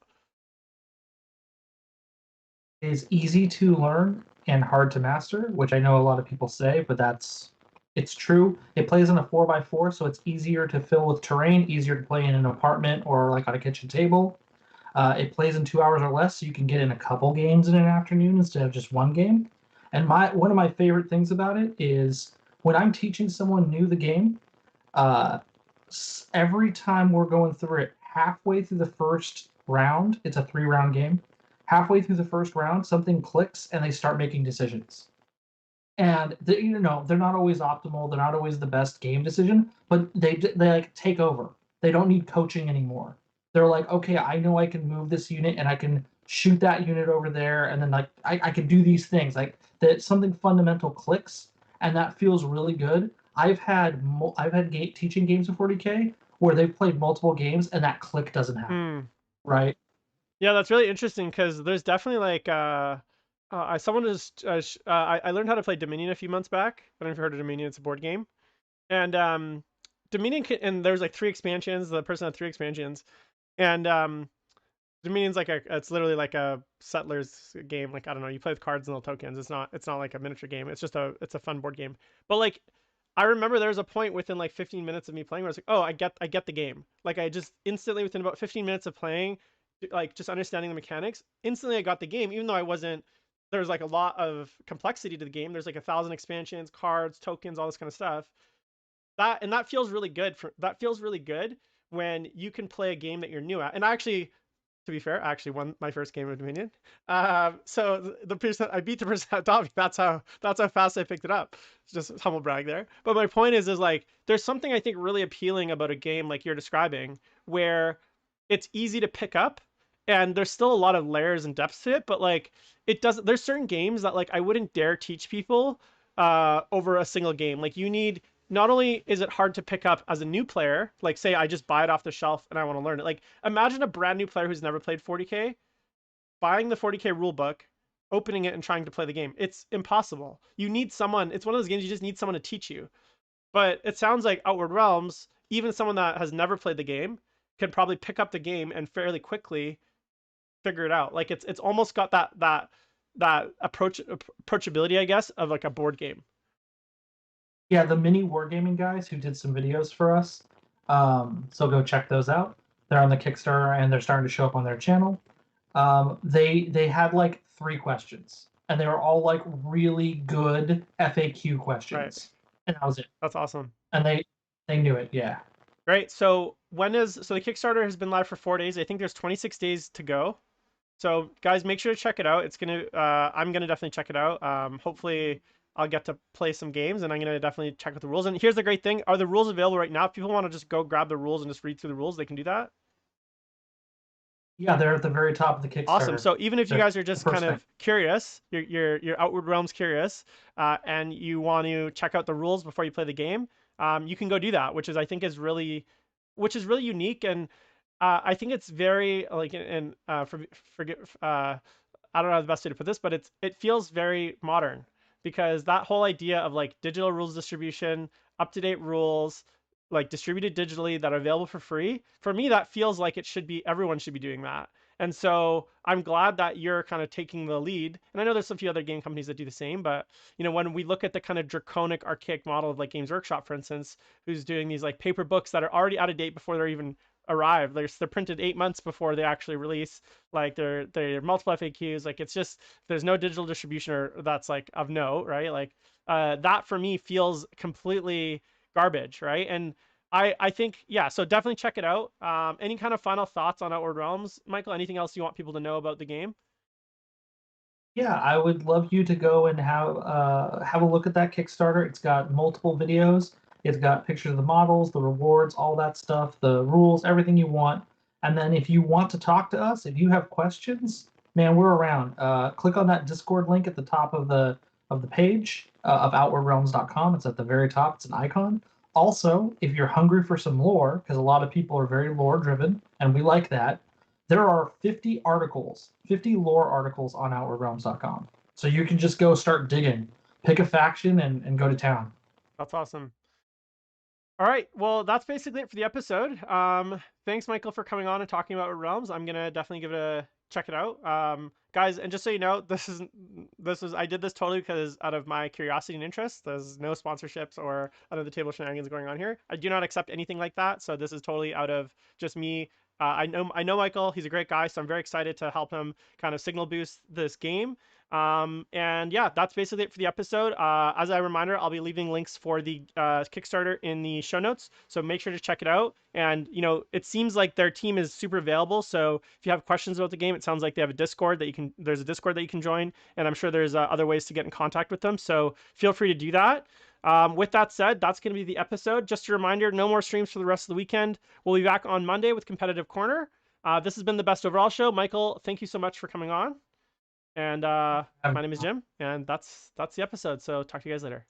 is easy to learn and hard to master, which I know a lot of people say, but it's true. It plays on a 4x4, so it's easier to fill with terrain, easier to play in an apartment or like on a kitchen table. It plays in 2 hours or less, so you can get in a couple games in an afternoon instead of just one game. And my one of my favorite things about it is when I'm teaching someone new the game, uh, every time we're going through it, halfway through the first round, it's a 3 round game. Halfway through the first round, something clicks and they start making decisions. And they're not always optimal. They're not always the best game decision, but they like take over. They don't need coaching anymore. They're like, okay, I know I can move this unit and I can shoot that unit over there, and then like I can do these things. Like that something fundamental clicks, and that feels really good. I've had teaching games of 40K where they've played multiple games and that click doesn't happen. Hmm. Right? Yeah, that's really interesting because there's definitely like someone just I learned how to play Dominion a few months back. I don't know if you heard of Dominion. It's a board game, and and there's like three expansions. The person had three expansions, and Dominion's like it's literally like a settlers game. Like, I don't know, you play with cards and little tokens. It's not like a miniature game. It's a fun board game. But like, I remember there was a point within like 15 minutes of me playing where I was like, oh, I get the game. Like, I just instantly, within about 15 minutes of playing, like just understanding the mechanics, instantly I got the game, even though I wasn't. There's like a lot of complexity to the game. There's like 1,000 expansions, cards, tokens, all this kind of stuff. That feels really good. That feels really good when you can play a game that you're new at. And I actually, to be fair, I actually won my first game of Dominion. So the person I beat, the person that taught me. That's how fast I picked it up. Just humble brag there. But my point is like, there's something I think really appealing about a game like you're describing, where it's easy to pick up, and there's still a lot of layers and depth to it. But like, it doesn't. There's certain games that like I wouldn't dare teach people over a single game. Like, you need, not only is it hard to pick up as a new player, like say I just buy it off the shelf and I want to learn it. Like, imagine a brand new player who's never played 40K buying the 40K rule book, opening it and trying to play the game. It's impossible. You need someone. It's one of those games you just need someone to teach you. But it sounds like Outward Realms even someone that has never played the game can probably pick up the game and fairly quickly figure it out. Like it's almost got that approachability, I guess, of like a board game. Yeah, the mini wargaming guys who did some videos for us. So go check those out. They're on the Kickstarter and they're starting to show up on their channel. They had like 3 questions, and they were all like really good FAQ Right. questions, and that was it. That's awesome. And they knew it. Yeah. Right. So the Kickstarter has been live for 4 days. I think there's 26 days to go. So guys, make sure to check it out. I'm gonna definitely check it out. Hopefully I'll get to play some games, and I'm gonna definitely check out the rules. And here's the great thing: are the rules available right now? If people want to just go grab the rules and just read through the rules, they can do that. Yeah, they're at the very top of the Awesome. Kickstarter. So even if you They're guys are the just first kind thing. of curious, you're Outward Realms curious, and you want to check out the rules before you play the game, you can go do that, which is really unique. And I think it's very like, and forget I don't know the best way to put this, but it feels very modern, because that whole idea of like digital rules distribution, up to date rules, like distributed digitally that are available for free. For me, that feels like everyone should be doing that. And so I'm glad that you're kind of taking the lead. And I know there's a few other game companies that do the same, but when we look at the kind of draconic archaic model of like Games Workshop, for instance, who's doing these like paper books that are already out of date before they're even arrived. They're printed 8 months before they actually release. Like they're multiple FAQs. Like it's just there's no digital distribution or that's like of note, right? Like that for me feels completely garbage, right? And I think yeah. So definitely check it out. Any kind of final thoughts on Outward Realms, Michael? Anything else you want people to know about the game? Yeah, I would love you to go and have a look at that Kickstarter. It's got multiple videos. It's got pictures of the models, the rewards, all that stuff, the rules, everything you want. And then if you want to talk to us, if you have questions, man, we're around. Click on that Discord link at the top of the page of outwardrealms.com. It's at the very top. It's an icon. Also, if you're hungry for some lore, because a lot of people are very lore driven, and we like that, there are 50 articles, 50 lore articles on outwardrealms.com. So you can just go start digging, pick a faction, and go to town. That's awesome. All right. Well, that's basically it for the episode. Thanks, Michael, for coming on and talking about Realms. I'm gonna definitely give it a check it out. Guys, and just so you know, this is I did this totally because out of my curiosity and interest. There's no sponsorships or under the table shenanigans going on here. I do not accept anything like that. So this is totally out of just me. I know Michael. He's a great guy, so I'm very excited to help him kind of signal boost this game. And yeah, that's basically it for the episode. As a reminder, I'll be leaving links for the Kickstarter in the show notes, so make sure to check it out. And it seems like their team is super available. So if you have questions about the game, it sounds like they have a Discord that you can. There's a Discord that you can join, and I'm sure there's other ways to get in contact with them. So feel free to do that. With that said, that's going to be the episode. Just a reminder, no more streams for the rest of the weekend. We'll be back on Monday with Competitive Corner. This has been the Best Overall Show. Michael, thank you so much for coming on. And my name is Jim, and that's the episode. So talk to you guys later.